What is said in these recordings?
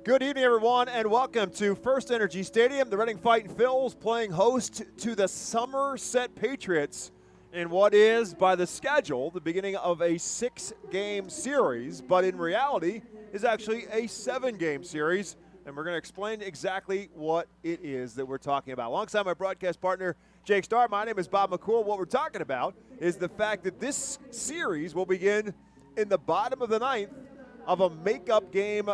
Good evening, everyone, and welcome to FirstEnergy Stadium. The Reading Fightin Phils playing host to the Somerset Patriots in what is, by the schedule, the beginning of a 6-game series, but in reality is actually a 7-game series, and we're going to explain exactly what it is that we're talking about. Alongside my broadcast partner, Jake Starr, my name is Bob McCool. What we're talking about is the fact that this series will begin in the bottom of the ninth of a makeup game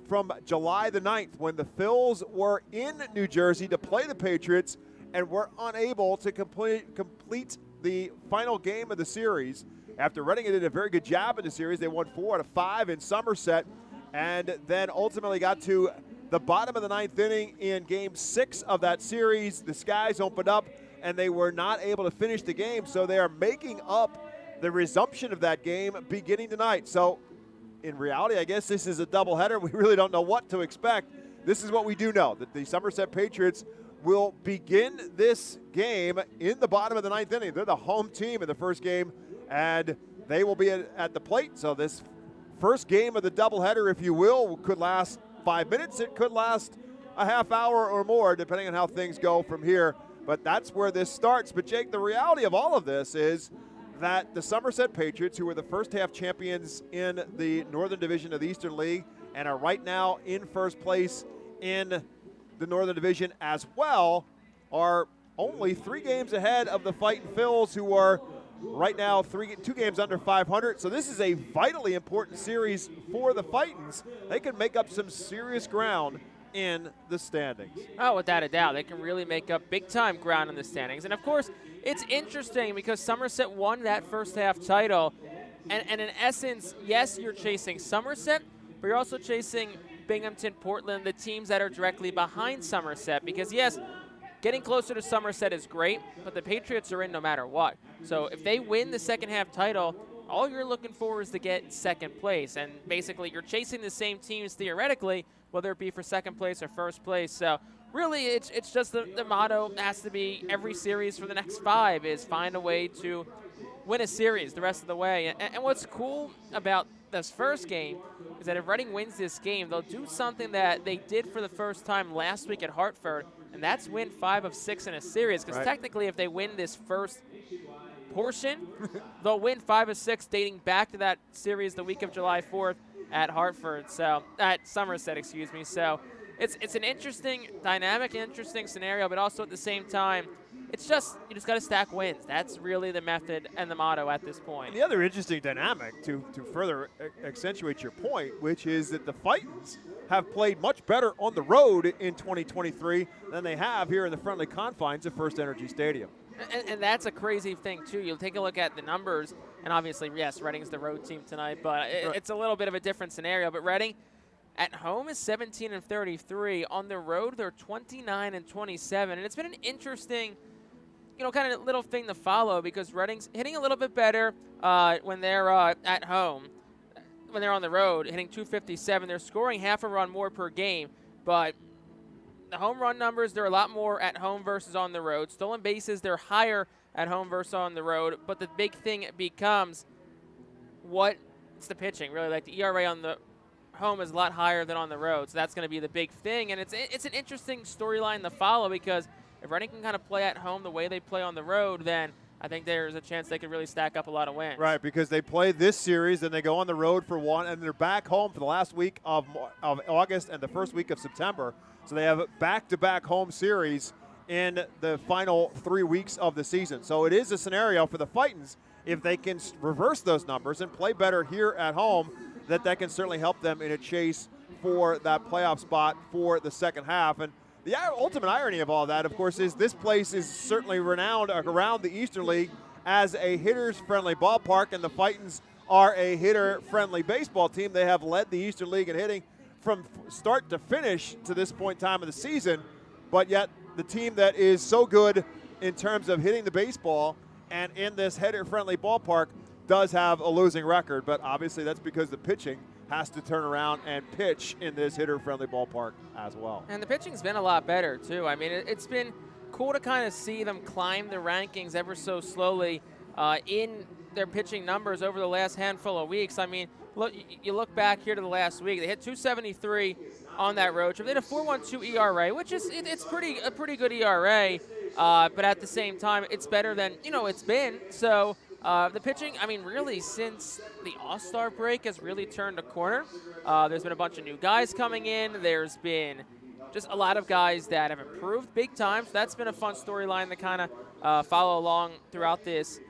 from July the 9th when the Phils were in New Jersey to play the Patriots and were unable to complete the final game of the series. After Reading did a very good job in the series, they won 4 out of 5 in Somerset and then ultimately got to the bottom of the ninth inning in Game 6 of that series. The skies opened up and they were not able to finish the game, so they are making up the resumption of that game beginning tonight. So in reality, I guess this is a doubleheader. We really don't know what to expect. This is what we do know, that the Somerset Patriots will begin this game in the bottom of the ninth inning. They're the home team in the first game, and they will be at the plate. So this first game of the doubleheader, if you will, could last 5 minutes. It could last a half hour or more, depending on how things go from here. But that's where this starts. But, Jake, the reality of all of this is that the Somerset Patriots, who were the first half champions in the Northern Division of the Eastern League and are right now in first place in the Northern Division as well, are only 3 games ahead of the Fightin Phils, who are right now 2 games under 500. So this is a vitally important series for the Fightins. They can make up some serious ground in the standings. Oh, without a doubt. They can really make up big-time ground in the standings. And, of course, it's interesting because Somerset won that first half title. And in essence, yes, you're chasing Somerset, but you're also chasing Binghamton, Portland, the teams that are directly behind Somerset. Because, yes, getting closer to Somerset is great, but the Patriots are in no matter what. So if they win the second half title, all you're looking for is to get second place. And basically, you're chasing the same teams theoretically, whether it be for second place or first place. So really, it's just the motto has to be every series for the next 5 is find a way to win a series the rest of the way. And what's cool about this first game is that if Reading wins this game, they'll do something that they did for the first time last week at Hartford, and that's win 5 of 6 in a series. Because technically, if they win this first portion, they'll win 5 of 6 dating back to that series the week of July 4th at Hartford, so at Somerset, excuse me. So it's an interesting dynamic, interesting scenario, but also at the same time, it's just you just got to stack wins. That's really the method and the motto at this point. And the other interesting dynamic to further accentuate your point, which is that the Fightins have played much better on the road in 2023 than they have here in the friendly confines of FirstEnergy Stadium. And that's a crazy thing, too. You'll take a look at the numbers, and obviously, yes, Reading's the road team tonight, but it's a little bit of a different scenario. But Reading at home is 17-33. On the road, they're 29-27. And it's been an interesting, kind of little thing to follow because Reading's hitting a little bit better when they're at home. When they're on the road, hitting 257. They're scoring half a run more per game, but the home run numbers, they're a lot more at home versus on the road. Stolen bases, they're higher at home versus on the road. But the big thing becomes it's the pitching, really. Like the ERA on the home is a lot higher than on the road. So that's going to be the big thing. And it's an interesting storyline to follow because if Reading can kind of play at home the way they play on the road, then I think there's a chance they could really stack up a lot of wins. Right, because they play this series, then they go on the road for one, and they're back home for the last week of August and the first week of September. So they have back-to-back home series in the final 3 weeks of the season. So it is a scenario for the Fightins, if they can reverse those numbers and play better here at home, that can certainly help them in a chase for that playoff spot for the second half. And the ultimate irony of all that, of course, is this place is certainly renowned around the Eastern League as a hitters-friendly ballpark, and the Fightins are a hitter-friendly baseball team. They have led the Eastern League in hitting from start to finish to this point in time of the season, but yet the team that is so good in terms of hitting the baseball and in this hitter-friendly ballpark does have a losing record, but obviously that's because the pitching has to turn around and pitch in this hitter-friendly ballpark as well. And the pitching's been a lot better, too. I mean, it's been cool to kind of see them climb the rankings ever so slowly in their pitching numbers over the last handful of weeks. I mean, look, you look back here to the last week. They hit 273 on that road trip. They had a 4.12 ERA, which is it's a pretty good ERA, but at the same time, it's better than it's been. So the pitching, I mean, really since the All-Star break has really turned a corner. There's been a bunch of new guys coming in. There's been just a lot of guys that have improved big time. So that's been a fun storyline to kind of follow along throughout this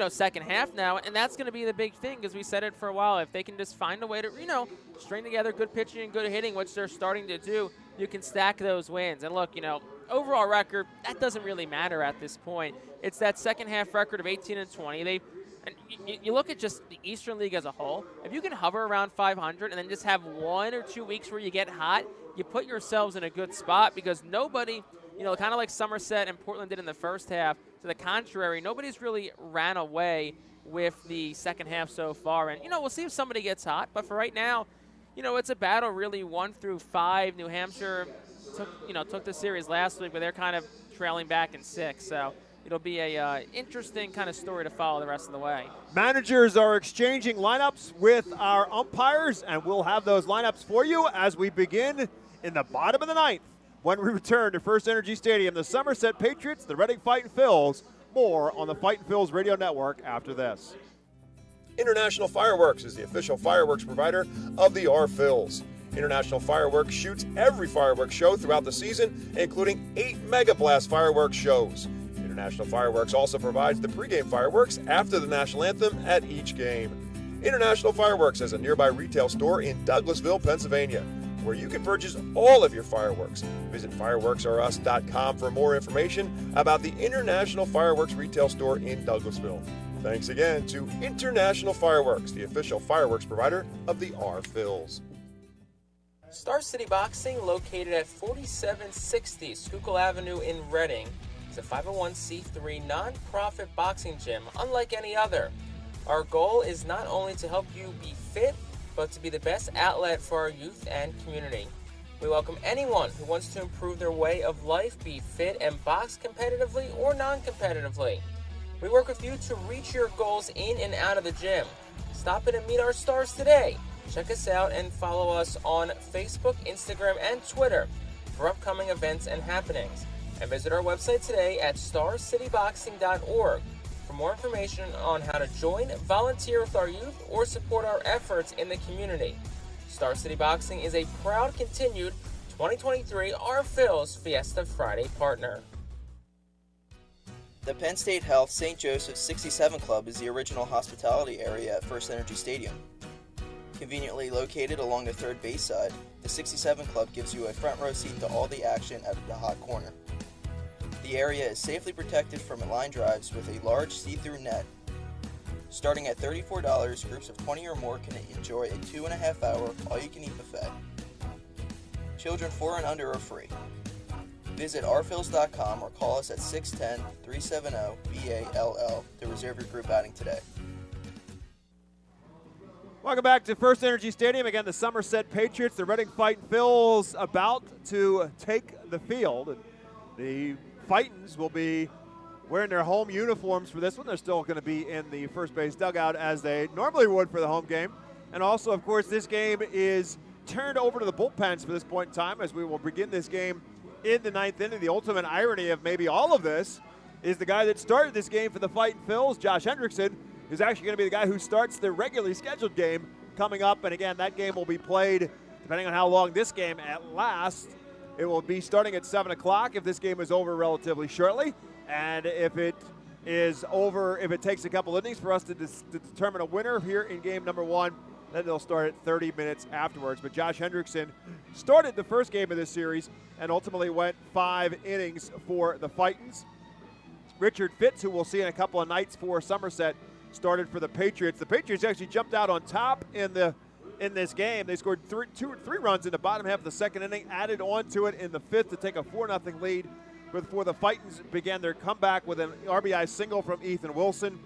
second half now, and that's going to be the big thing because we said it for a while. If they can just find a way to, string together good pitching and good hitting, which they're starting to do, you can stack those wins. And look, overall record, that doesn't really matter at this point. It's that second half record of 18-20. You look at just the Eastern League as a whole, if you can hover around 500 and then just have 1 or 2 weeks where you get hot, you put yourselves in a good spot because nobody, kind of like Somerset and Portland did in the first half, to the contrary, nobody's really ran away with the second half so far. And, we'll see if somebody gets hot. But for right now, it's a battle really 1 through 5. New Hampshire took the series last week, but they're kind of trailing back in 6. So it'll be a interesting kind of story to follow the rest of the way. Managers are exchanging lineups with our umpires, and we'll have those lineups for you as we begin in the bottom of the ninth. When we return to FirstEnergy Stadium, the Somerset Patriots, the Reading Fightin' Phils. More on the Fightin' Phils radio network after this. International Fireworks is the official fireworks provider of the Phils. International Fireworks shoots every fireworks show throughout the season, including 8 Mega Blast fireworks shows. International Fireworks also provides the pregame fireworks after the national anthem at each game. International Fireworks has a nearby retail store in Douglasville, Pennsylvania, where you can purchase all of your fireworks. Visit fireworksorus.com for more information about the International Fireworks retail store in Douglasville. Thanks again to International Fireworks, the official fireworks provider of the Phils. Star City Boxing, located at 4760 Schuylkill Avenue in Reading, is a 501c3 non-profit boxing gym unlike any other. Our goal is not only to help you be fit, but to be the best outlet for our youth and community. We welcome anyone who wants to improve their way of life, be fit, and box competitively or non-competitively. We work with you to reach your goals in and out of the gym. Stop in and meet our stars today. Check us out and follow us on Facebook, Instagram, and Twitter for upcoming events and happenings. And visit our website today at starcityboxing.org for more information on how to join, volunteer with our youth, or support our efforts in the community. Star City Boxing is a proud continued 2023 Phils Fiesta Friday partner. The Penn State Health St. Joseph's 67 Club is the original hospitality area at FirstEnergy Stadium. Conveniently located along the third base side, the 67 Club gives you a front row seat to all the action at the hot corner. The area is safely protected from line drives with a large see-through net. Starting at $34, groups of 20 or more can enjoy a 2.5-hour all-you-can-eat buffet. Children 4 and under are free. Visit rphils.com or call us at 610-370-BALL to reserve your group outing today. Welcome back to FirstEnergy Stadium. Again, the Somerset Patriots, the Reading Fightin' Phils, about to take the field. The Fightins will be wearing their home uniforms for this one. They're still going to be in the first base dugout as they normally would for the home game. And also, of course, this game is turned over to the bullpens for this point in time as we will begin this game in the ninth inning. The ultimate irony of maybe all of this is the guy that started this game for the Fightin' Phils, Josh Hendrickson, is actually going to be the guy who starts the regularly scheduled game coming up. And again, that game will be played, depending on how long this game lasts, it will be starting at 7 o'clock if this game is over relatively shortly. And if it is over, if it takes a couple innings for us to determine a winner here in game number 1, then they'll start at 30 minutes afterwards. But Josh Hendrickson started the first game of this series and ultimately went 5 innings for the Fightins. Richard Fitz, who we'll see in a couple of nights for Somerset, started for the Patriots. The Patriots actually jumped out on top in this game. They scored 3 runs in the bottom half of the second inning, added on to it in the fifth to take a 4-0 lead before the Fightins began their comeback with an RBI single from Ethan Wilson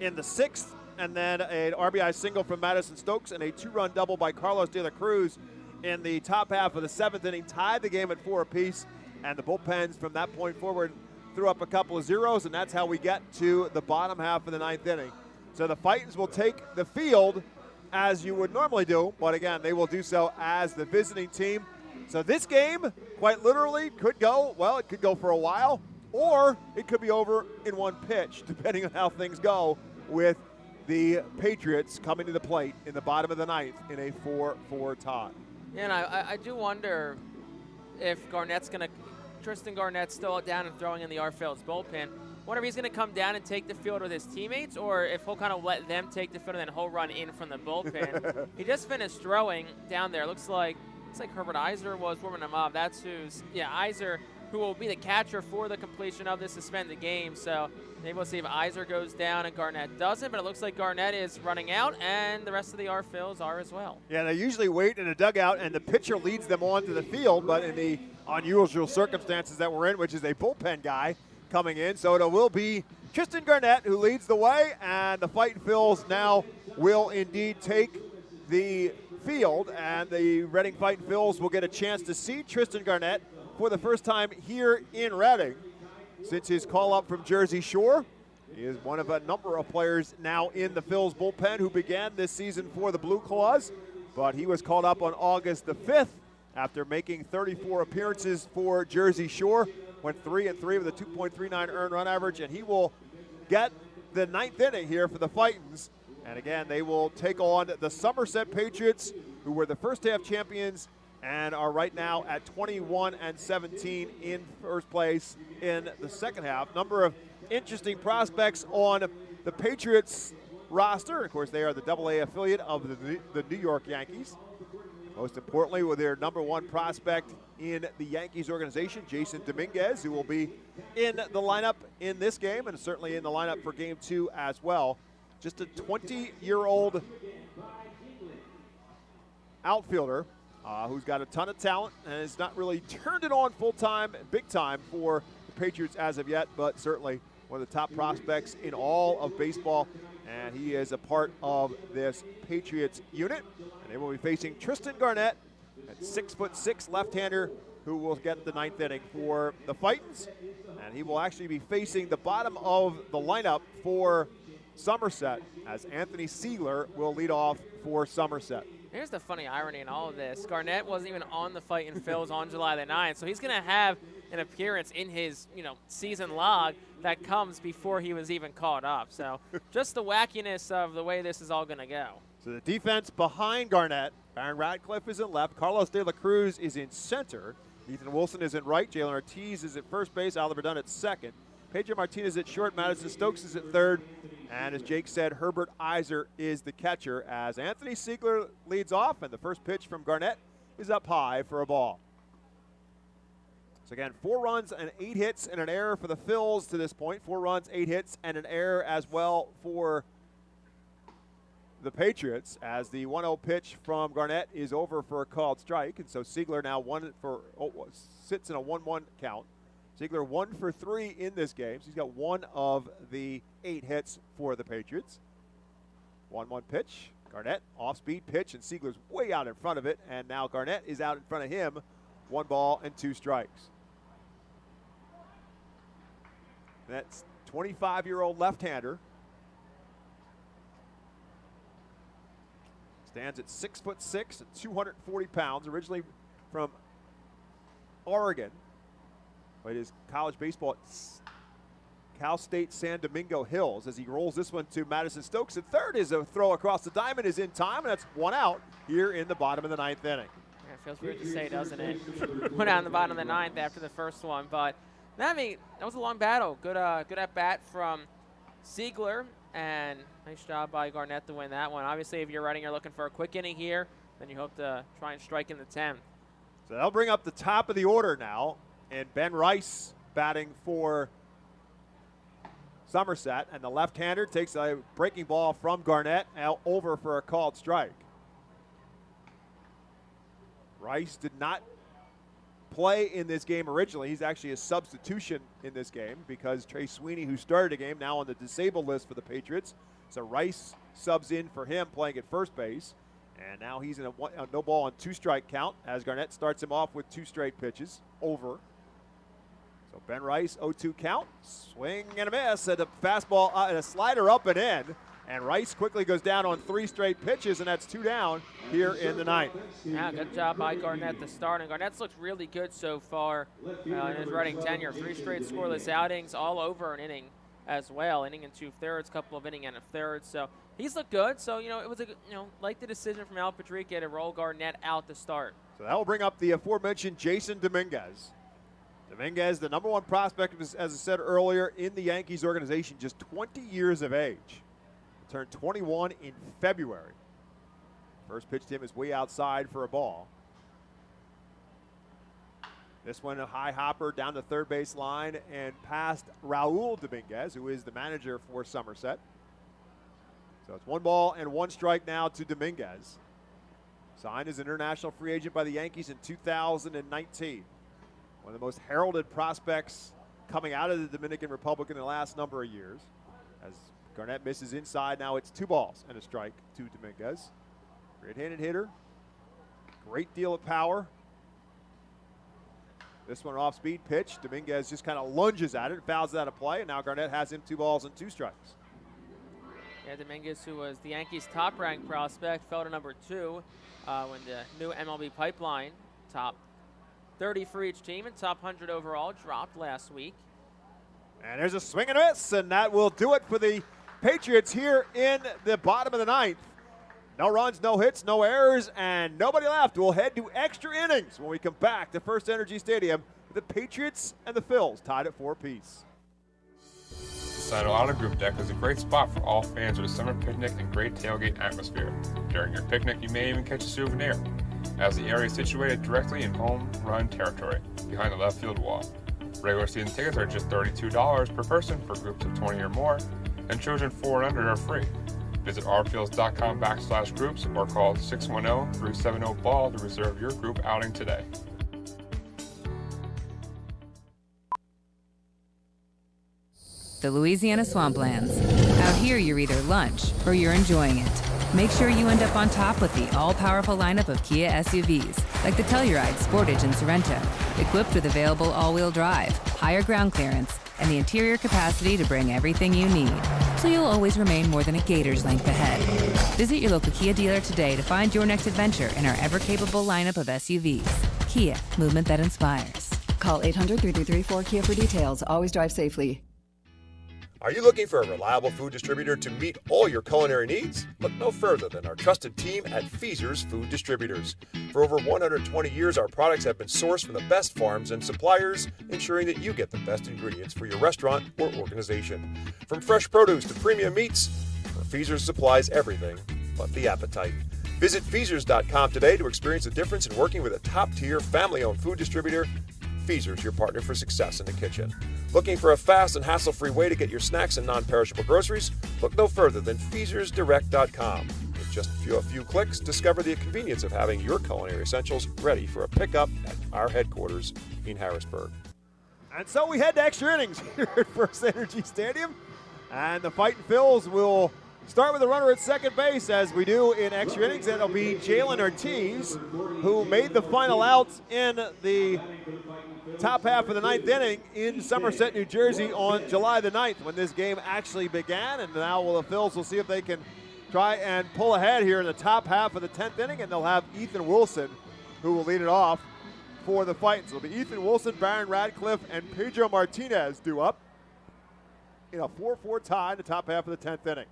in the sixth, and then an RBI single from Madison Stokes and a 2-run double by Carlos de la Cruz in the top half of the seventh inning, tied the game at 4 apiece, and the bullpens from that point forward threw up a couple of zeros, and that's how we get to the bottom half of the ninth inning. So the Fightins will take the field as you would normally do, but again, they will do so as the visiting team. So this game, quite literally, could go, well, it could go for a while, or it could be over in one pitch, depending on how things go with the Patriots coming to the plate in the bottom of the ninth in a 4-4 tie. Yeah, and I do wonder if Tristan Garnett's still down and throwing in the Phillies bullpen. Wonder if he's going to come down and take the field with his teammates, or if he'll kind of let them take the field and then he'll run in from the bullpen. He just finished throwing down there. Looks like Herbert Iser was warming him up. That's Iser, who will be the catcher for the completion of the suspended game. So maybe we'll see if Iser goes down and Garnett doesn't, but it looks like Garnett is running out, and the rest of the Phillies are as well. Yeah, they usually wait in a dugout, and the pitcher leads them onto the field, but in the unusual circumstances that we're in, which is a bullpen guy coming in, so it will be Tristan Garnett who leads the way, and the Fightin' Phils now will indeed take the field, and the Reading Fightin' Phils will get a chance to see Tristan Garnett for the first time here in Reading since his call-up from Jersey Shore. He is one of a number of players now in the Phils bullpen who began this season for the Blue Claws, but he was called up on August the 5th after making 34 appearances for Jersey Shore. Went 3-3 with a 2.39 earned run average, and he will get the ninth inning here for the Fightins. And again, they will take on the Somerset Patriots, who were the first half champions and are right now at 21-17 in first place in the second half. Number of interesting prospects on the Patriots roster. Of course, they are the AA affiliate of the New York Yankees. Most importantly, with their number one prospect in the Yankees organization, Jason Dominguez, who will be in the lineup in this game and certainly in the lineup for Game 2 as well. Just a 20-year-old outfielder who's got a ton of talent and has not really turned it on full-time, big-time for the Patriots as of yet, but certainly one of the top prospects in all of baseball, and he is a part of this Patriots unit. And they will be facing Tristan Garnett, at 6'6" left-hander, who will get the ninth inning for the Fightins. And he will actually be facing the bottom of the lineup for Somerset, as Anthony Siegler will lead off for Somerset. Here's the funny irony in all of this. Garnett wasn't even on the Fightin' Phils on July the 9th, so he's going to have an appearance in his season log that comes before he was even caught up. So just the wackiness of the way this is all going to go. So the defense behind Garnett, Baron Radcliffe is in left, Carlos De La Cruz is in center, Ethan Wilson is in right, Jalen Ortiz is at first base, Oliver Dunn at second, Pedro Martinez at short, Madison Stokes is at third, and as Jake said, Herbert Iser is the catcher as Anthony Siegler leads off, and the first pitch from Garnett is up high for a ball. So again, 4 runs and 8 hits and an error for the Phils to this point. 4 runs, 8 hits, and an error as well for the Patriots, as the 1-0 pitch from Garnett is over for a called strike, and so Siegler now sits in a 1-1 count. Siegler 1 for 3 in this game, so he's got 1 of the 8 hits for the Patriots. 1-1 pitch, Garnett off-speed pitch, and Siegler's way out in front of it, and now Garnett is out in front of him. 1 ball and 2 strikes. That's 25-year-old left-hander. Stands at 6'6" and 240 pounds, originally from Oregon. Played his college baseball at Cal State San Domingo Hills. As he rolls this one to Madison Stokes at third, is a throw across the diamond is in time, and that's 1 out here in the bottom of the 9th inning. Yeah, it feels weird to say, doesn't it? Went out in the bottom of the 9th after the first one, but that was a long battle. Good at bat from Siegler, and nice job by Garnett to win that one. Obviously, if you're Reading, you're looking for a quick inning here, then you hope to try and strike in the 10th. So they'll bring up the top of the order now, and Ben Rice batting for Somerset, and the left-hander takes a breaking ball from Garnett out over for a called strike. Rice did not play in this game originally. He's actually a substitution in this game because Trey Sweeney, who started the game, now on the disabled list for the Patriots. So Rice subs in for him playing at first base. And now he's in a no ball and 2 strike count as Garnett starts him off with 2 straight pitches over. So Ben Rice, 0-2 count. Swing and a miss, and a fastball and a slider up and in. And Rice quickly goes down on 3 straight pitches, and that's 2 down here in the ninth. Yeah, good job by Garnett to start. And Garnett's looked really good so far in his running tenure. 3 straight scoreless outings, all over an inning as well. Inning and 2/3, couple of inning and a third. So he's looked good. So, it was like the decision from Al Patricia to roll Garnett out to start. So that will bring up the aforementioned Jason Dominguez. Dominguez, the number 1 prospect, as I said earlier, in the Yankees organization, just 20 years of age. Turned 21 in February. First pitch to him is way outside for a ball. This one a high hopper down the third base line and past Raul Dominguez, who is the manager for Somerset. So it's 1 ball and 1 strike now to Dominguez. Signed as an international free agent by the Yankees in 2019. One of the most heralded prospects coming out of the Dominican Republic in the last number of years. As Garnett misses inside. Now it's 2 balls and a strike to Dominguez. Great-handed hitter. Great deal of power. This one an off-speed pitch. Dominguez just kind of lunges at it, fouls it out of play, and now Garnett has him 2 balls and 2 strikes. Yeah, Dominguez, who was the Yankees' top-ranked prospect, fell to number 2 when the new MLB pipeline, top 30 for each team and top 100 overall, dropped last week. And there's a swing and a miss, and that will do it for the Patriots here in the bottom of the ninth. No runs, no hits, no errors, and nobody left. We'll head to extra innings when we come back to FirstEnergy Stadium with the Patriots and the Phillies tied at 4 apiece. The Santa Ana Group Deck is a great spot for all fans of a summer picnic and great tailgate atmosphere. During your picnic, you may even catch a souvenir, as the area is situated directly in home run territory, behind the left field wall. Regular season tickets are just $32 per person for groups of 20 or more, and children 4 and under are free. Visit rfields.com/groups or call 610-370-BALL to reserve your group outing today. The Louisiana Swamplands. Out here, you're either lunch or you're enjoying it. Make sure you end up on top with the all-powerful lineup of Kia SUVs, like the Telluride, Sportage, and Sorrento, equipped with available all-wheel drive, higher ground clearance, and the interior capacity to bring everything you need, so you'll always remain more than a gator's length ahead. Visit your local Kia dealer today to find your next adventure in our ever-capable lineup of SUVs. Kia, movement that inspires. Call 800-3334-KIA for details. Always drive safely. Are you looking for a reliable food distributor to meet all your culinary needs? Look no further than our trusted team at Feaser's Food Distributors. For over 120 years, our products have been sourced from the best farms and suppliers, ensuring that you get the best ingredients for your restaurant or organization. From fresh produce to premium meats, Feaser's supplies everything but the appetite. Visit Feasers.com today to experience the difference in working with a top-tier, family-owned food distributor. Feaser's, your partner for success in the kitchen. Looking for a fast and hassle-free way to get your snacks and non-perishable groceries? Look no further than FeasersDirect.com. With just a few clicks, discover the convenience of having your culinary essentials ready for a pickup at our headquarters in Harrisburg. And so we head to extra innings here at FirstEnergy Stadium. And the Fightin' Phils will start with a runner at second base, as we do in extra innings. That'll be Jalen Ortiz, who made the final out in the top half of the ninth inning in Somerset, New Jersey on July the 9th when this game actually began. And now the Phils will see if they can try and pull ahead here in the top half of the 10th inning, and they'll have Ethan Wilson, who will lead it off for the Fightins. It'll be Ethan Wilson, Baron Radcliffe, and Pedro Martinez due up in a 4-4 tie in the top half of the 10th inning.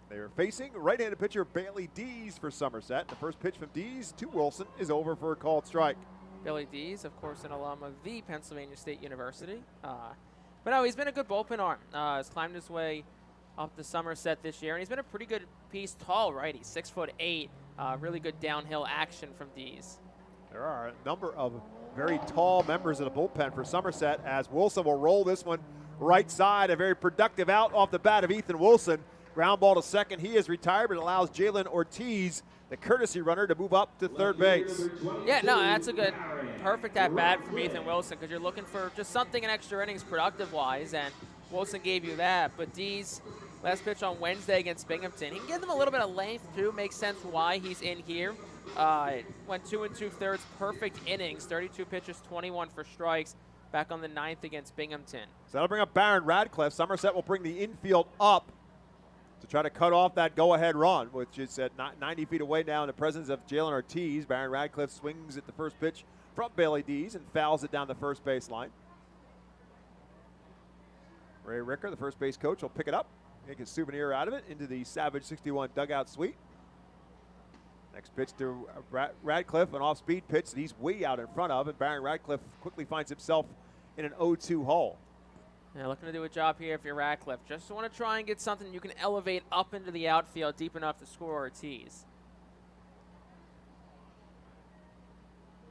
They are facing right-handed pitcher Bailey Dees for Somerset. The first pitch from Dees to Wilson is over for a called strike. Billy Dees, of course, an alum of the Pennsylvania State University. But no, he's been a good bullpen arm. He's climbed his way up to Somerset this year, and he's been a pretty good piece tall, right? He's 6'8", really good downhill action from Dees. There are a number of very tall members of the bullpen for Somerset, as Wilson will roll this one right side. A very productive out off the bat of Ethan Wilson. Ground ball to second. He is retired, but allows Jalen Ortiz, the courtesy runner, to move up to third base. Yeah, no, that's a good, perfect at-bat from Ethan Wilson, because you're looking for just something in extra innings productive-wise, and Wilson gave you that. But Dees, last pitch on Wednesday against Binghamton. He can give them a little bit of length, too. Makes sense why he's in here. Went 2 2/3, perfect innings, 32 pitches, 21 for strikes, back on the 9th against Binghamton. So that'll bring up Baron Radcliffe. Somerset will bring the infield up to try to cut off that go-ahead run, which is at 90 feet away now in the presence of Jalen Ortiz. Baron Radcliffe swings at the first pitch from Bailey Dees and fouls it down the first baseline. Ray Ricker, the first base coach, will pick it up, make a souvenir out of it into the Savage 61 dugout suite. Next pitch to Radcliffe, an off-speed pitch that he's way out in front of, and Baron Radcliffe quickly finds himself in an 0-2 hole. Yeah, looking to do a job here if you're Radcliffe. Just want to try and get something you can elevate up into the outfield deep enough to score Ortiz.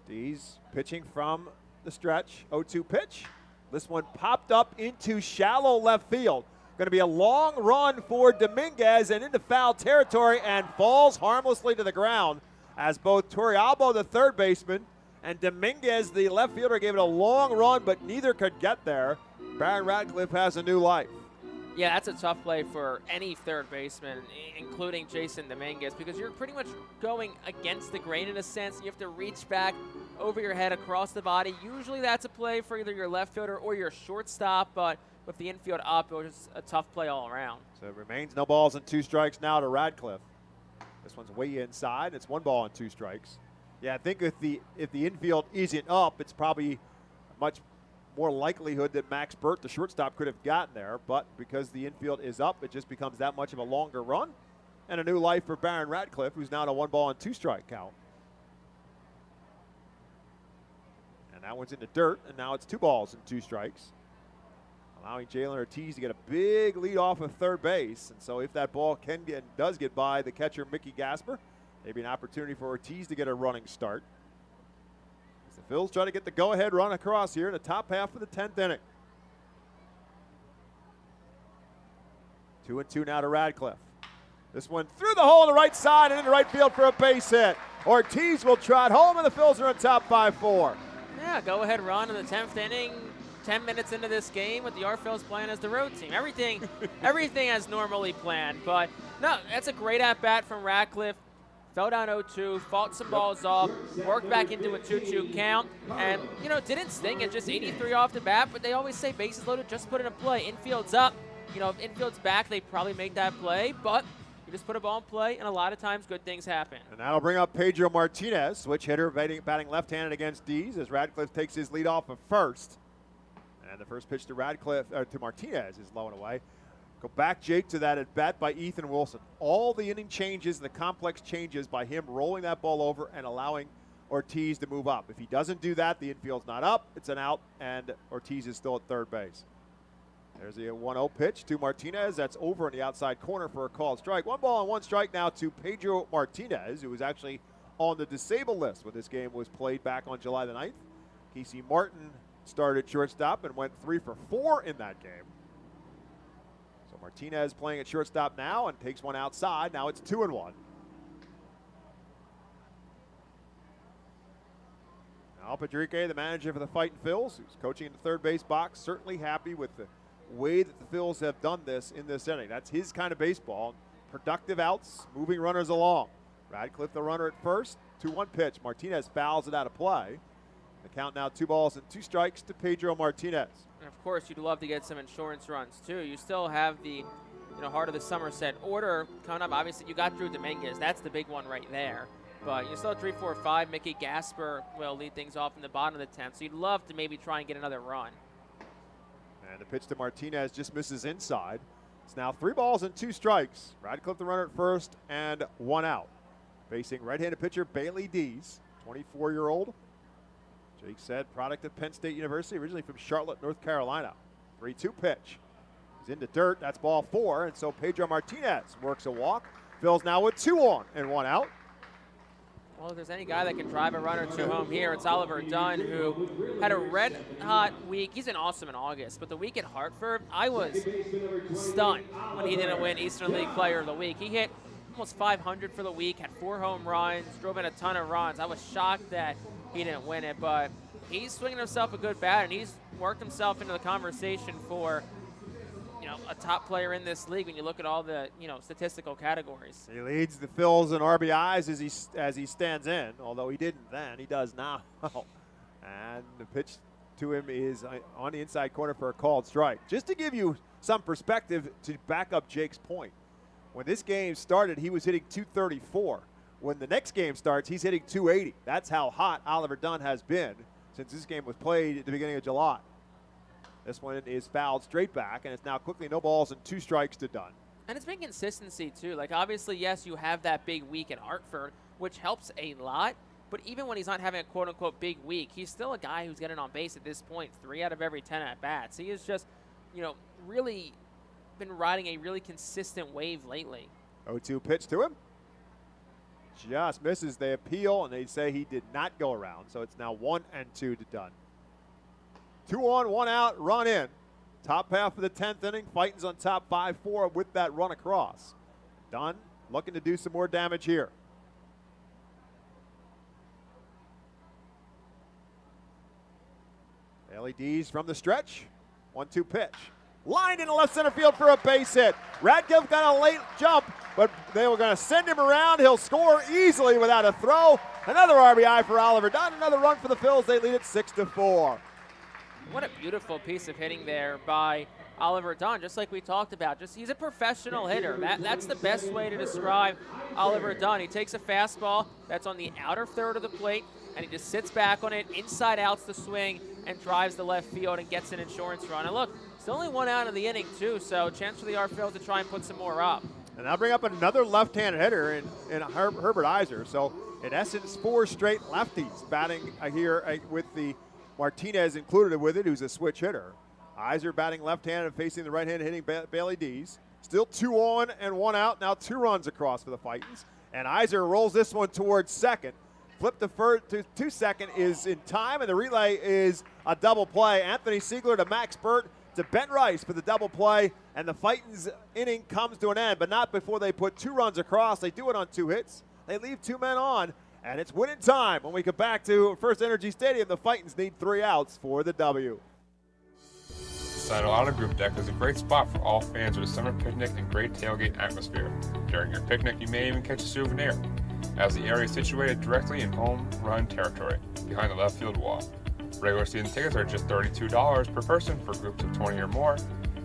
Dees pitching from the stretch, 0-2 pitch. This one popped up into shallow left field. Going to be a long run for Dominguez and into foul territory and falls harmlessly to the ground as both Turrialba, the third baseman, and Dominguez, the left fielder, gave it a long run, but neither could get there. Baron Radcliffe has a new life. Yeah, that's a tough play for any third baseman, including Jason Dominguez, because you're pretty much going against the grain in a sense. You have to reach back over your head across the body. Usually that's a play for either your left fielder or your shortstop, but with the infield up, it was a tough play all around. So it remains no balls and 2 strikes now to Radcliffe. This one's way inside. It's 1 ball and 2 strikes. Yeah, I think if the infield isn't up, it's probably much more likelihood that Max Burt, the shortstop, could have gotten there. But because the infield is up, it just becomes that much of a longer run. And a new life for Baron Radcliffe, who's now at a 1 ball and 2 strike count. And that one's in the dirt, and now it's 2 balls and 2 strikes. Allowing Jalen Ortiz to get a big lead off of third base. And so if that ball does get by the catcher, Mickey Gasper, maybe an opportunity for Ortiz to get a running start. As the Phils try to get the go-ahead run across here in the top half of the 10th inning. 2-2 now to Radcliffe. This one through the hole on the right side and into right field for a base hit. Ortiz will trot home, and the Phils are on top 5-4. Yeah, go-ahead run in the 10th inning. 10 minutes into this game with the Phillies playing as the road team. Everything as normally planned. But, no, that's a great at-bat from Radcliffe. Fell down 0-2, fought some balls off, worked back into a 2-2 count, and, didn't sting it, just 83 off the bat. But they always say bases loaded, just put in a play. Infield's up. If infield's back, they probably make that play. But you just put a ball in play, and a lot of times good things happen. And that'll bring up Pedro Martinez, switch hitter, batting left-handed against Dees as Radcliffe takes his lead off of first. And the first pitch to to Martinez is low and away. Go back, Jake, to that at bat by Ethan Wilson. All the inning changes, the complex changes by him rolling that ball over and allowing Ortiz to move up. If he doesn't do that, the infield's not up, it's an out, and Ortiz is still at third base. There's the 1-0 pitch to Martinez. That's over in the outside corner for a called strike. 1 ball and 1 strike now to Pedro Martinez, who was actually on the disabled list when this game was played back on July the 9th. Casey Martin started shortstop and went 3 for 4 in that game. So Martinez playing at shortstop now and takes one outside. Now it's 2-1. Al Padrique, the manager for the Fightin Phils, who's coaching in the third base box, certainly happy with the way that the Phils have done this in this inning. That's his kind of baseball. Productive outs, moving runners along. Radcliffe, the runner at first. 2-1 pitch. Martinez fouls it out of play. The count now 2 balls and 2 strikes to Pedro Martinez. And of course, you'd love to get some insurance runs too. You still have the heart of the Somerset order coming up. Obviously, you got Drew Dominguez. That's the big one right there. But you still have 3, 4, 5. Mickey Gasper will lead things off in the bottom of the 10th. So you'd love to maybe try and get another run. And the pitch to Martinez just misses inside. It's now 3 balls and 2 strikes. Radcliffe, the runner at first, and 1 out. Facing right-handed pitcher Bailey Dees, 24-year-old. Jake said, product of Penn State University, originally from Charlotte, North Carolina. 3-2 pitch. He's into dirt. That's ball 4. And so Pedro Martinez works a walk. Phil's now with 2 on and 1 out. Well, if there's any guy that can drive a run or 2 home here, it's Oliver Dunn, who had a red-hot week. He's been awesome in August. But the week at Hartford, I was stunned when he didn't win Eastern League Player of the Week. He hit almost 500 for the week, had 4 home runs, drove in a ton of runs. I was shocked that he didn't win it, but he's swinging himself a good bat, and he's worked himself into the conversation for, a top player in this league when you look at all the, statistical categories. He leads the Phils in RBIs as he stands in, although he didn't then. He does now. And the pitch to him is on the inside corner for a called strike. Just to give you some perspective to back up Jake's point, When this game started, he was hitting 234. When the next game starts, he's hitting 280. That's how hot Oliver Dunn has been since this game was played at the beginning of July. This one is fouled straight back, and it's now quickly no balls and 2 strikes to Dunn. And it's been consistency, too. Like, obviously, yes, you have that big week in Hartford, which helps a lot. But even when he's not having a quote-unquote big week, he's still a guy who's getting on base at this point 3 out of every 10 at-bats. He has just, really been riding a really consistent wave lately. 0-2 pitch to him. Just misses. They appeal, and they say he did not go around. So it's now 1-2 to Dunn. 2 on, 1 out, run in. Top half of the 10th inning. Fightin's on top 5-4 with that run across. Dunn looking to do some more damage here. LEDs from the stretch. 1-2 pitch. Lined into left center field for a base hit. Radcliffe got a late jump, but they were going to send him around. He'll score easily without a throw. Another RBI for Oliver Dunn. Another run for the Phils. They lead it 6-4. What a beautiful piece of hitting there by Oliver Dunn, just like we talked about. He's a professional hitter. That's the best way to describe Oliver Dunn. He takes a fastball that's on the outer third of the plate, and he just sits back on it, inside outs the swing, and drives the left field and gets an insurance run. And look, it's only 1 out of the inning, too, so chance for the Phils to try and put some more up. And I'll bring up another left-handed hitter in Herbert Iser. So, in essence, 4 straight lefties batting here with the Martinez included with it, who's a switch hitter. Iser batting left-handed, facing the right-handed hitting Bailey Dees. Still 2 on and 1 out. Now 2 runs across for the Fightins. And Iser rolls this one towards second. Flip the first to second is in time, and the relay is a double play. Anthony Siegler to Max Burt to Ben Rice for the double play, and the Fightins inning comes to an end, but not before they put 2 runs across. They do it on 2 hits. They leave 2 men on, and it's winning time. When we get back to FirstEnergy Stadium, the Fightins need 3 outs for the W. The Seattle Auto Group deck is a great spot for all fans of a summer picnic and great tailgate atmosphere. During your picnic, you may even catch a souvenir, as the area is situated directly in home run territory, behind the left field wall. Regular season tickets are just $32 per person for groups of 20 or more,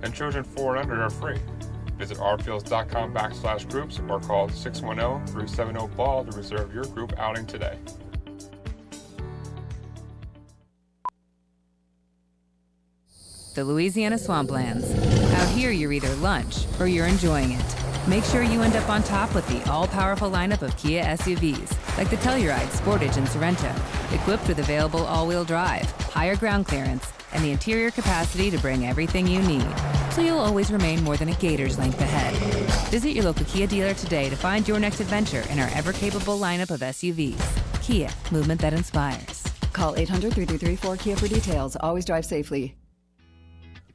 and children 4 and under are free. Visit rfields.com/groups or call 610-370-BALL to reserve your group outing today. The Louisiana Swamplands. Out here, you're either lunch or you're enjoying it. Make sure you end up on top with the all-powerful lineup of Kia SUVs, like the Telluride, Sportage, and Sorrento, equipped with available all-wheel drive, higher ground clearance, and the interior capacity to bring everything you need, so you'll always remain more than a gator's length ahead. Visit your local Kia dealer today to find your next adventure in our ever-capable lineup of SUVs. Kia, movement that inspires. Call 800-3334-KIA for details. Always drive safely.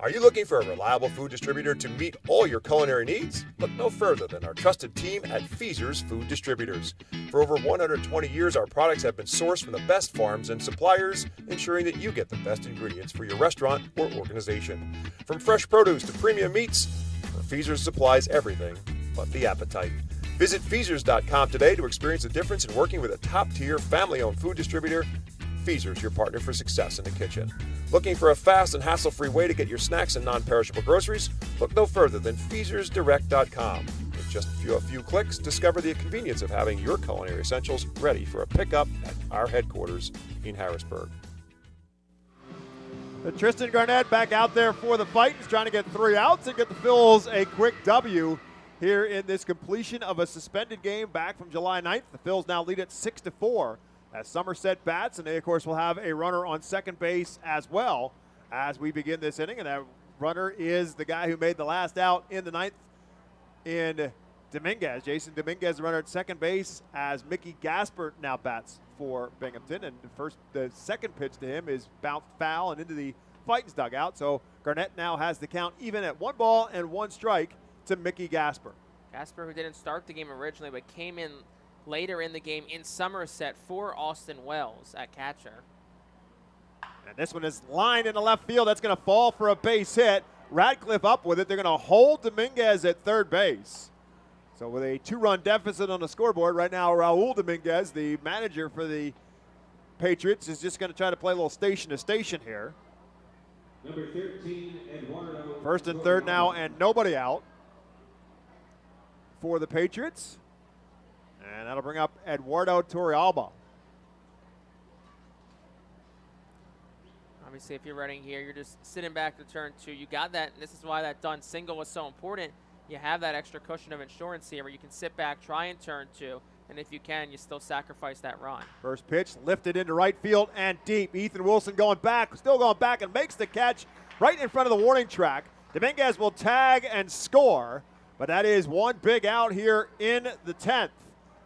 Are you looking for a reliable food distributor to meet all your culinary needs? Look no further than our trusted team at Feaser's Food Distributors. For over 120 years, our products have been sourced from the best farms and suppliers, ensuring that you get the best ingredients for your restaurant or organization. From fresh produce to premium meats, Feaser's supplies everything but the appetite. Visit Feasers.com today to experience the difference in working with a top-tier, family-owned food distributor. Feaser's, your partner for success in the kitchen. Looking for a fast and hassle-free way to get your snacks and non-perishable groceries? Look no further than FeasersDirect.com. With just a few clicks, discover the convenience of having your culinary essentials ready for a pickup at our headquarters in Harrisburg. Tristan Garnett back out there for the Fightins, trying to get 3 outs and get the Phils a quick W here in this completion of a suspended game back from July 9th. The Phils now lead it 6-4. As Somerset bats, and they, of course, will have a runner on second base as well as we begin this inning. And that runner is the guy who made the last out in the 9th in Dominguez. Jason Dominguez, the runner at second base, as Mickey Gasper now bats for Binghamton. And the second pitch to him is bounced foul and into the Fightins dugout. So Garnett now has the count even at 1 ball and 1 strike to Mickey Gasper. Gasper, who didn't start the game originally, but came in later in the game in Somerset for Austin Wells at catcher. And this one is lined into left field. That's going to fall for a base hit. Radcliffe up with it. They're going to hold Dominguez at third base. So with a 2-run deficit on the scoreboard right now, Raul Dominguez, the manager for the Patriots, is just going to try to play a little station to station here. Number 13, Eduardo. First and third now and nobody out. for the Patriots. And that'll bring up Eduardo Torrealba. Obviously, if you're running here, you're just sitting back to turn 2. You got that, and this is why that done single was so important. You have that extra cushion of insurance here where you can sit back, try and turn 2, and if you can, you still sacrifice that run. First pitch lifted into right field and deep. Ethan Wilson going back, still going back, and makes the catch right in front of the warning track. Dominguez will tag and score, but that is one big out here in the 10th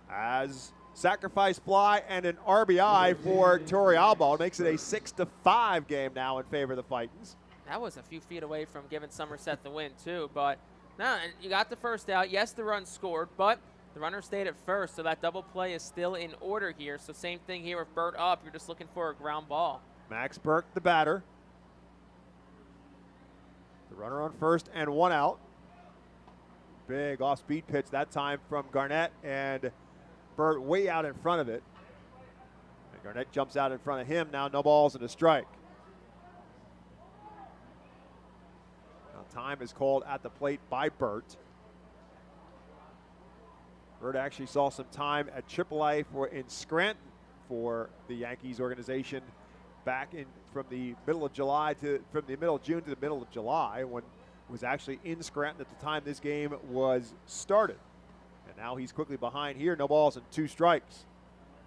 as sacrifice fly and an RBI for Torrealba makes it a 6-5 game now in favor of the Fightins. That was a few feet away from giving Somerset the win too, but no, you got the first out. Yes, the run scored, but the runner stayed at first, so that double play is still in order here. So same thing here with Burt up. You're just looking for a ground ball. Max Burke, the batter. The runner on first and one out. Big off-speed pitch that time from Garnett, and Burt way out in front of it. And Garnett jumps out in front of him. Now no balls and a strike. Now time is called at the plate by Burt. Burt actually saw some time at AAA in Scranton for the Yankees organization back in from the middle of June to the middle of July, when he was actually in Scranton at the time this game was started. And now he's quickly behind here. No balls and 2 strikes.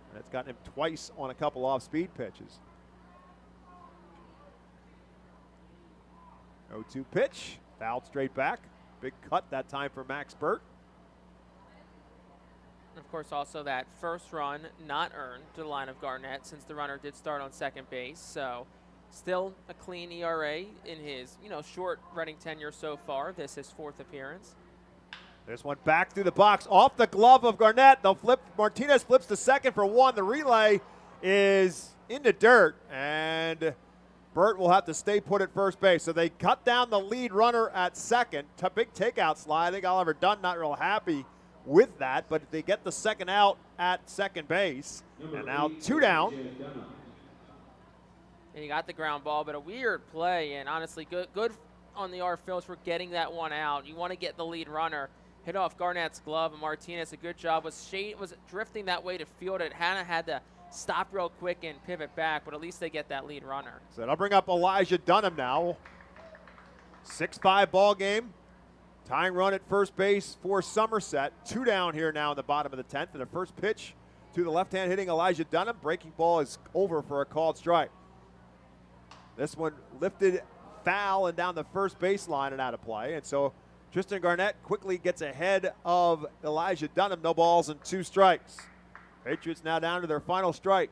And that's gotten him twice on a couple off-speed pitches. 0-2 pitch. Fouled straight back. Big cut that time for Max Burt. Of course, also that first run not earned to the line of Garnett since the runner did start on second base. So still a clean ERA in his short running tenure so far. This is 4th appearance. This one back through the box, off the glove of Garnett. They'll flip. Martinez flips to second for 1. The relay is in the dirt, and Burt will have to stay put at first base. So they cut down the lead runner at second. Big takeout slide. I think Oliver Dunn not real happy with that, but they get the second out at second base. And now 2 down. And you got the ground ball, but a weird play, and honestly good on the Phillies for getting that one out. You want to get the lead runner. Hit off Garnett's glove, and Martinez, a good job, was drifting that way to field it. Hannah had to stop real quick and pivot back, but at least they get that lead runner. So I'll bring up Elijah Dunham now. 6-5 ball game. Tying run at first base for Somerset. 2 down here now in the bottom of the 10th. And the first pitch to the left-hand hitting Elijah Dunham. Breaking ball is over for a called strike. This one lifted foul and down the first baseline and out of play. And so Tristan Garnett quickly gets ahead of Elijah Dunham. No balls and 2 strikes. Patriots now down to their final strike.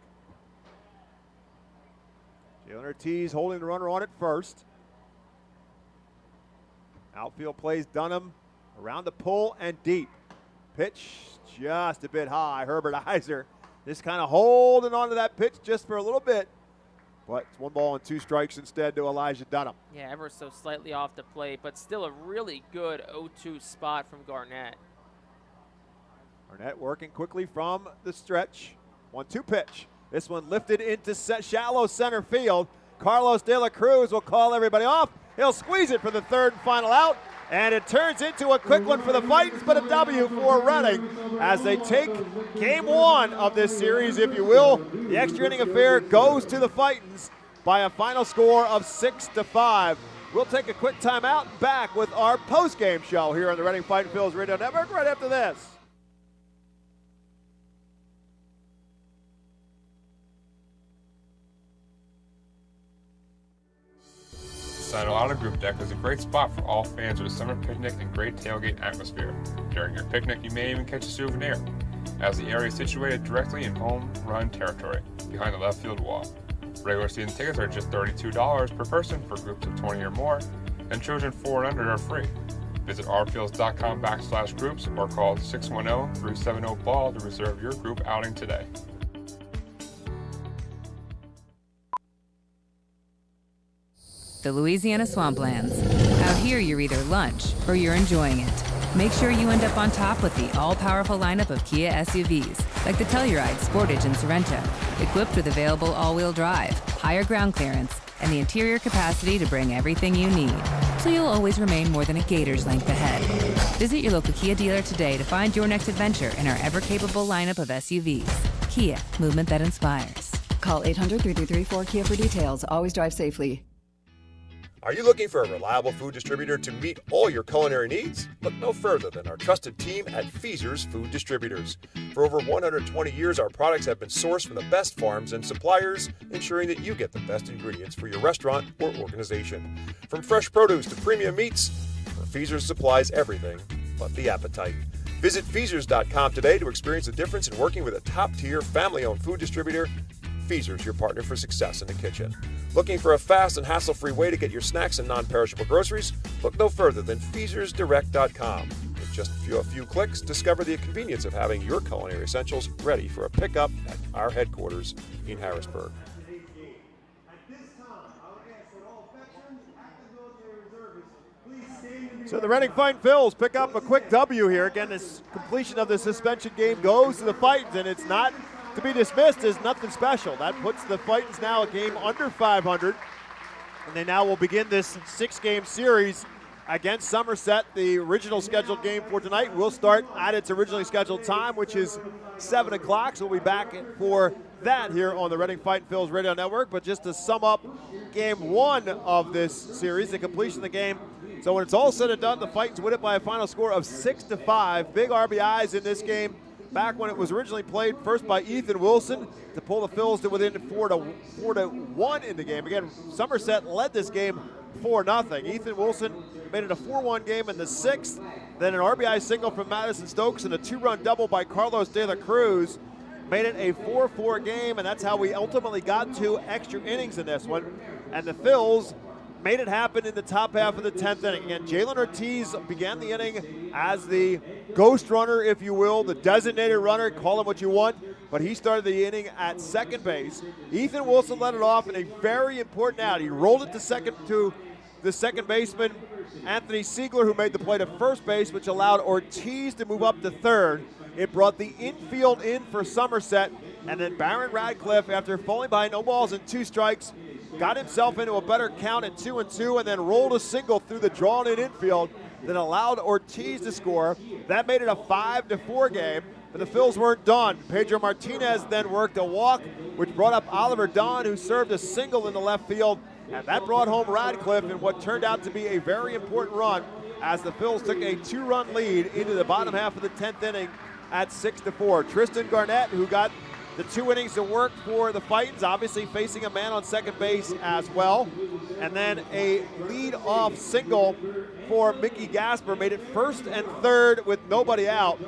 Jalen Ortiz holding the runner on at first. Outfield plays Dunham around the pull and deep. Pitch just a bit high. Herbert Iser just kind of holding on to that pitch just for a little bit. But it's 1 ball and 2 strikes instead to Elijah Dunham. Yeah, ever so slightly off the plate, but still a really good 0-2 spot from Garnett. Garnett working quickly from the stretch. 1-2 pitch. This one lifted into shallow center field. Carlos De La Cruz will call everybody off. He'll squeeze it for the 3rd and final out, and it turns into a quick one for the Fightins, but a W for Reading as they take game 1 of this series, if you will. The extra inning affair goes to the Fightins by a final score of 6-5. We'll take a quick timeout, back with our post-game show here on the Reading Fightin' Phillies Radio Network right after this. Side Auto Group Deck is a great spot for all fans of a summer picnic and great tailgate atmosphere. During your picnic, you may even catch a souvenir, as the area is situated directly in home run territory, behind the left field wall. Regular season tickets are just $32 per person for groups of 20 or more, and children 4 and under are free. Visit rfields.com/groups or call 610-370-BALL to reserve your group outing today. The Louisiana Swamplands. Out here, you're either lunch or you're enjoying it. Make sure you end up on top with the all-powerful lineup of Kia SUVs, like the Telluride, Sportage, and Sorrento, equipped with available all-wheel drive, higher ground clearance, and the interior capacity to bring everything you need. so you'll always remain more than a gator's length ahead. Visit your local Kia dealer today to find your next adventure in our ever-capable lineup of SUVs. Kia, movement that inspires. Call 800-3334-KIA for details. Always drive safely. Are you looking for a reliable food distributor to meet all your culinary needs? Look no further than our trusted team at Feaser's Food Distributors. For over 120 years, our products have been sourced from the best farms and suppliers, ensuring that you get the best ingredients for your restaurant or organization. From fresh produce to premium meats, Feaser's supplies everything but the appetite. Visit Feasers.com today to experience the difference in working with a top-tier, family-owned food distributor. Feaser's, your partner for success in the kitchen. Looking for a fast and hassle-free way to get your snacks and non-perishable groceries? Look no further than FeasersDirect.com. With just a few clicks, discover the convenience of having your culinary essentials ready for a pickup at our headquarters in Harrisburg. So the Reading Fightin' Phils pick up a quick W here. Again, this completion of the suspension game goes to the Fightins, and it's not to be dismissed as nothing special. That puts the Fightins now a game under 500, and they now will begin this 6-game series against Somerset. The original scheduled game for tonight will start at its originally scheduled time, which is 7 o'clock, so we'll be back for that here on the Reading Fightin' Phils Radio Network. But just to sum up game 1 of this series, the completion of the game. So when it's all said and done, the Fightins win it by a final score of 6-5. Big RBIs in this game. Back when it was originally played, first by Ethan Wilson to pull the Phils to within 4-1 in the game. Again, Somerset led this game 4-0. Ethan Wilson made it a 4-1 game in the 6th. Then an RBI single from Madison Stokes and a 2-run double by Carlos De La Cruz made it a 4-4 game, and that's how we ultimately got to extra innings in this one. And the Phils made it happen in the top half of the 10th inning. Again, Jalen Ortiz began the inning as the ghost runner, if you will, the designated runner, call him what you want, but he started the inning at second base. Ethan Wilson led it off in a very important out. He rolled it to the second baseman, Anthony Siegler, who made the play to first base, which allowed Ortiz to move up to third. It brought the infield in for Somerset, and then Barron Radcliffe, after falling behind no balls and 2 strikes, got himself into a better count at 2-2, and then rolled a single through the drawn-in infield that allowed Ortiz to score. That made it a 5-4 game, but the Phils weren't done. Pedro Martinez then worked a walk, which brought up Oliver Don, who served a single in the left field, and that brought home Radcliffe in what turned out to be a very important run as the Phils took a 2-run lead into the bottom half of the 10th inning at 6-4. Tristan Garnett, who got the 2 innings to work for the Fightins, obviously facing a man on second base as well. And then a lead-off single for Mickey Gasper made it first and third with nobody out.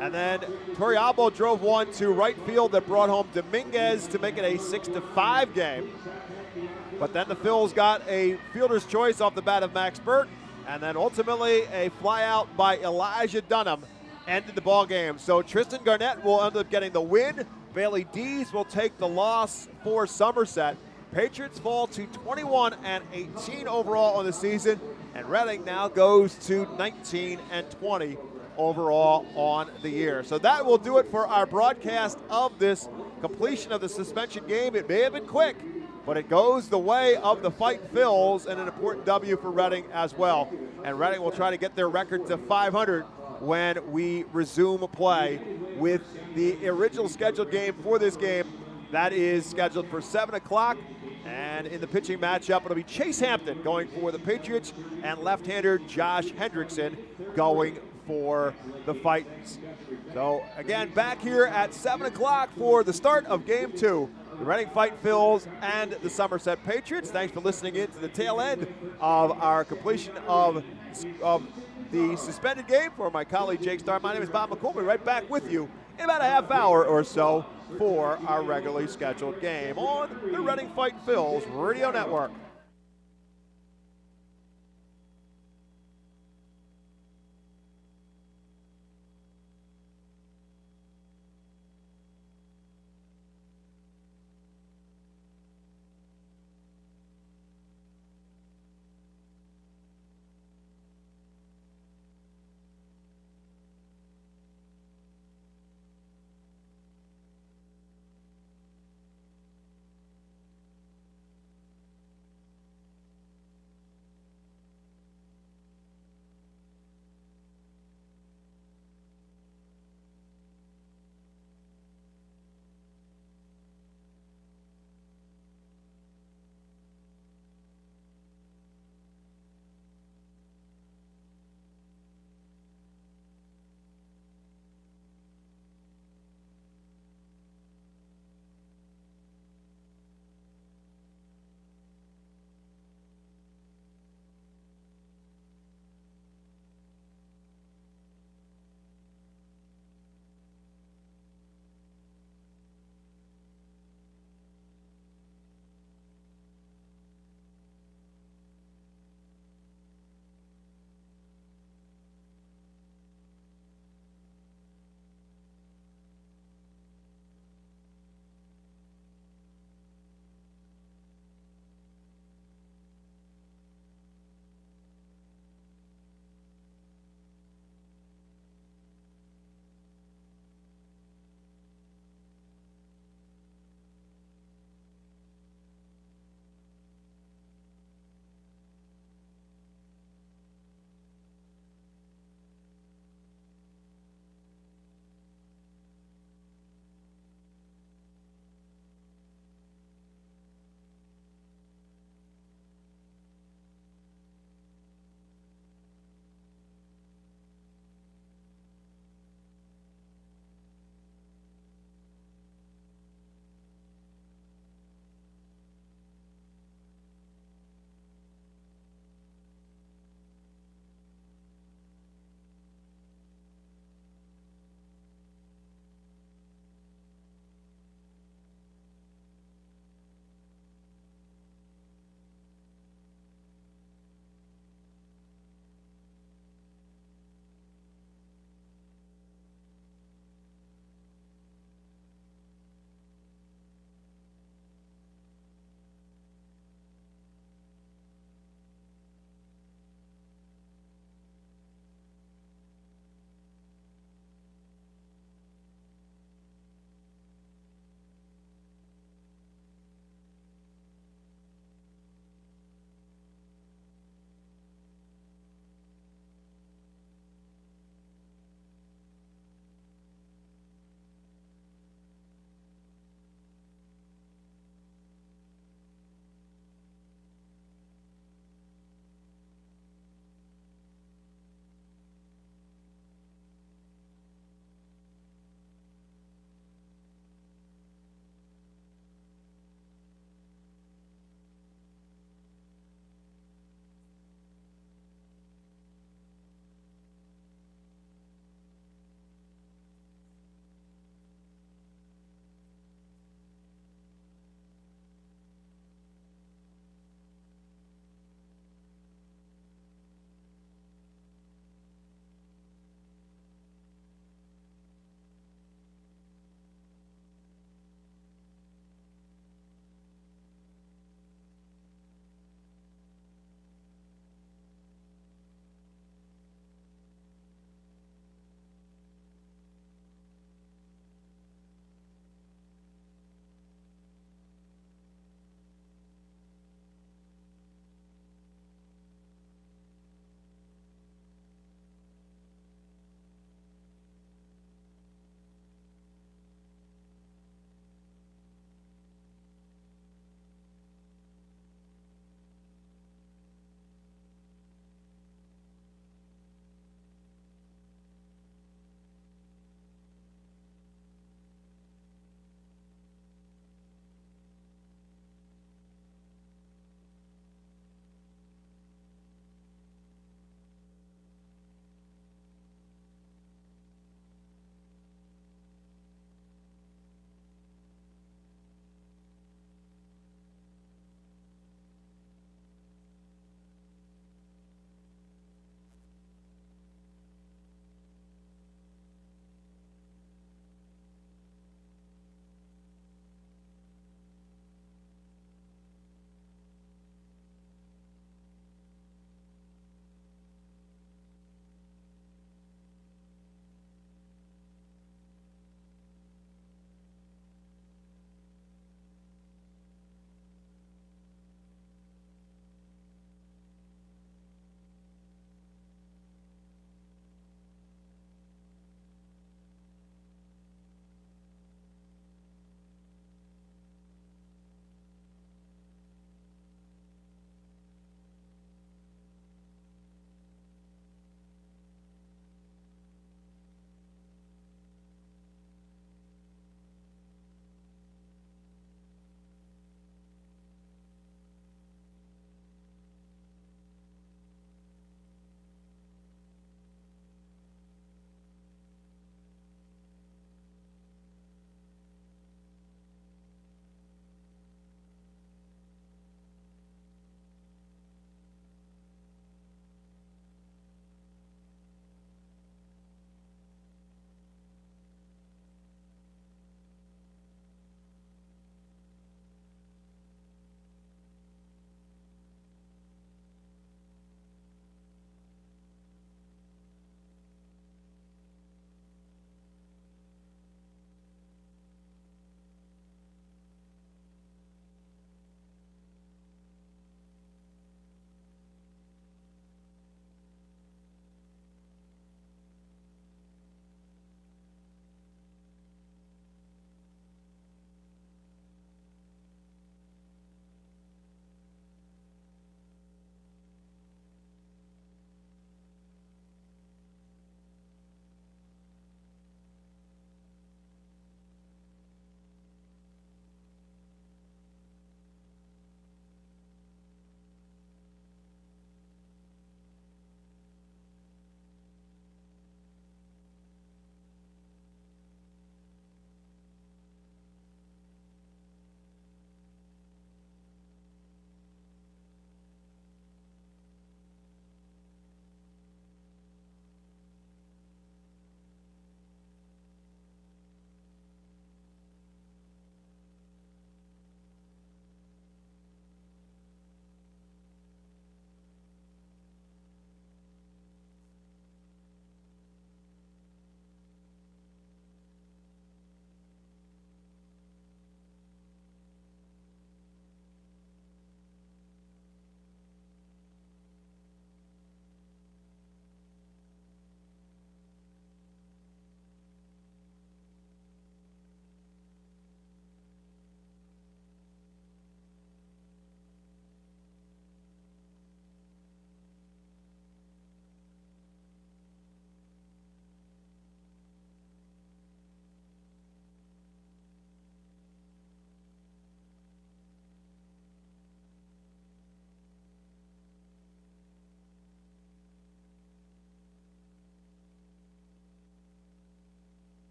And then Torrialbo drove one to right field that brought home Dominguez to make it a 6-5 game. But then the Phils got a fielder's choice off the bat of Max Burt, and then ultimately a flyout by Elijah Dunham ended the ball game. So Tristan Garnett will end up getting the win. Bailey Dees will take the loss for Somerset. Patriots fall to 21-18 overall on the season, and Reading now goes to 19-20 overall on the year. So that will do it for our broadcast of this completion of the suspension game. It may have been quick, but it goes the way of the Fightin' Phils, and an important W for Reading as well. And Reading will try to get their record to 500 when we resume play with the original scheduled game for this game. That is scheduled for 7 o'clock. And in the pitching matchup, it'll be Chase Hampton going for the Patriots and left-hander Josh Hendrickson going for the Fightins. So again, back here at 7 o'clock for the start of Game 2. The Reading Fightin' Phils and the Somerset Patriots. Thanks for listening in to the tail end of our completion of the suspended game. For my colleague Jake Starr, my name is Bob McCool. We'll be right back with you in about a half hour or so for our regularly scheduled game on the Reading Fightin' Phils Radio Network.